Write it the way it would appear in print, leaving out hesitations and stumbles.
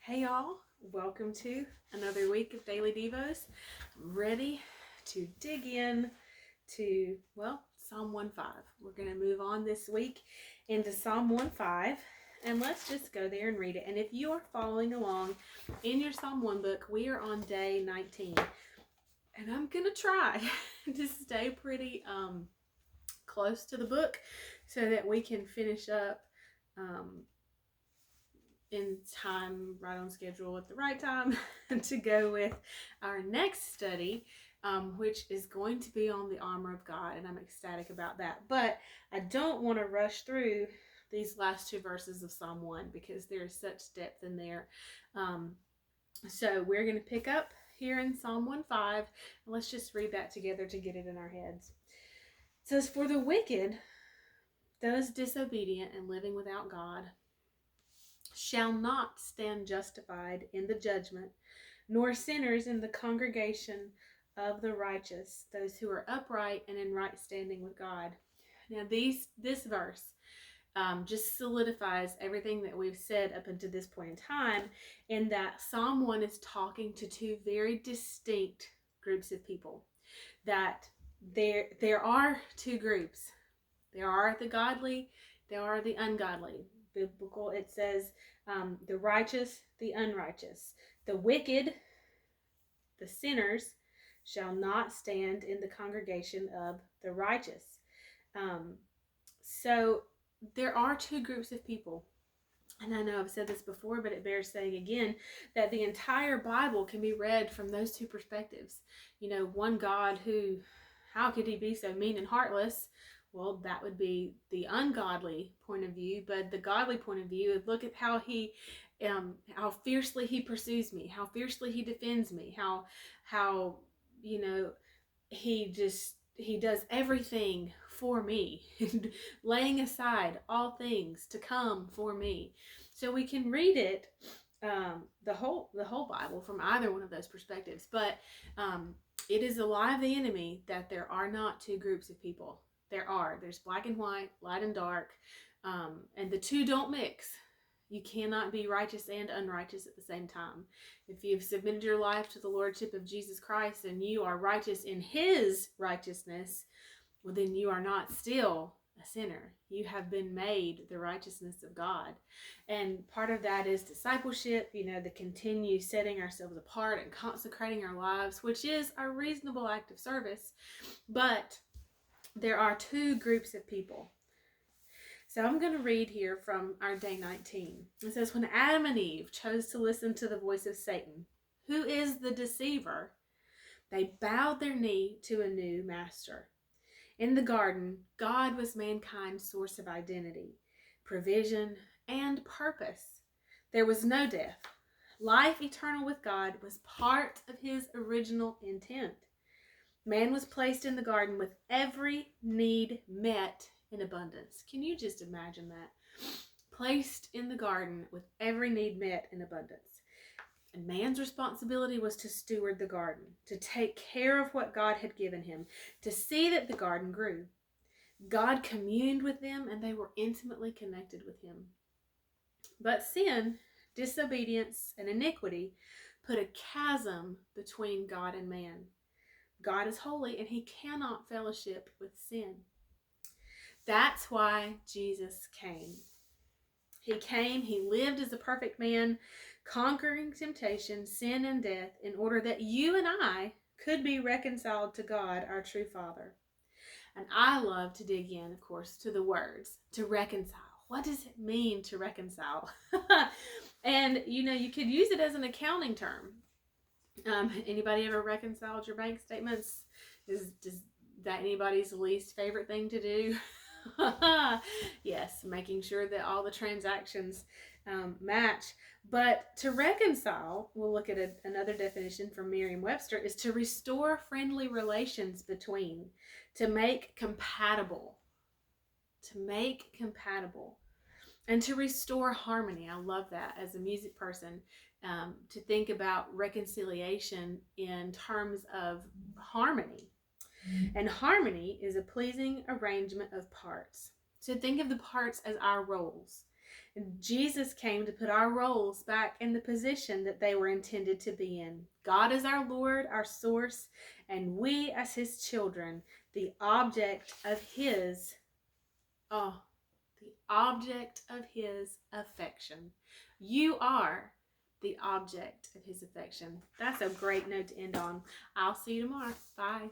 Hey y'all, welcome to another week of Daily Devos. I'm ready to dig in to, Psalm 1:5. We're going to move on this week into Psalm 1:5, and let's just go there and read it. And if you are following along in your Psalm 1 book, we are on day 19. And I'm going to try to stay pretty close to the book so that we can finish up in time, right on schedule at the right time to go with our next study, which is going to be on the armor of God, and I'm ecstatic about that. But I don't want to rush through these last two verses of Psalm 1 because there is such depth in there. So we're going to pick up here in Psalm 1:5, and let's just read that together to get it in our heads. It says, "For the wicked, those disobedient and living without God, shall not stand justified in the judgment, nor sinners in the congregation of the righteous, those who are upright and in right standing with God." Now, this verse just solidifies everything that we've said up until this point in time, in that Psalm 1 is talking to two very distinct groups of people. That there are two groups. There are the godly, there are the ungodly. Biblical, it says the righteous, the unrighteous. The wicked, the sinners, shall not stand in the congregation of the righteous. So there are two groups of people. And I know I've said this before, but it bears saying again, that the entire Bible can be read from those two perspectives. You know, one God who, how could he be so mean and heartless? Well, that would be the ungodly point of view, but the godly point of view is, look at how how fiercely he pursues me, how fiercely he defends me, how you know he does everything for me, laying aside all things to come for me. So we can read it, the whole Bible from either one of those perspectives, but it is a lie of the enemy that there are not two groups of people. There's black and white, light and dark, and the two don't mix. You cannot be righteous and unrighteous at the same time. If you've submitted your life to the Lordship of Jesus Christ and you are righteous in His righteousness, well, then you are not still a sinner. You have been made the righteousness of God. And part of that is discipleship, the continue setting ourselves apart and consecrating our lives, which is a reasonable act of service. But there are two groups of people. So I'm going to read here from our day 19. It says, "When Adam and Eve chose to listen to the voice of Satan, who is the deceiver, they bowed their knee to a new master. In the garden, God was mankind's source of identity, provision, and purpose. There was no death. Life eternal with God was part of His original intent. Man was placed in the garden with every need met in abundance." Can you just imagine that? Placed in the garden with every need met in abundance. And man's responsibility was to steward the garden, to take care of what God had given him, to see that the garden grew. God communed with them, and they were intimately connected with Him. But sin, disobedience, and iniquity put a chasm between God and man. God is holy, and He cannot fellowship with sin. That's why Jesus came. He came, He lived as a perfect man, conquering temptation, sin, and death, in order that you and I could be reconciled to God, our true Father. And I love to dig in, of course, to the words, to reconcile. What does it mean to reconcile? And, you could use it as an accounting term. Anybody ever reconciled your bank statements? Is that anybody's least favorite thing to do? Yes, making sure that all the transactions match. But to reconcile, we'll look at another definition from Merriam-Webster, is to restore friendly relations between, to make compatible, and to restore harmony. I love that as a music person, to think about reconciliation in terms of harmony. And harmony is a pleasing arrangement of parts. So think of the parts as our roles. Jesus came to put our roles back in the position that they were intended to be in. God is our Lord, our source, and we as his children, the object of his, the object of his affection. You are the object of his affection. That's a great note to end on. I'll see you tomorrow. Bye.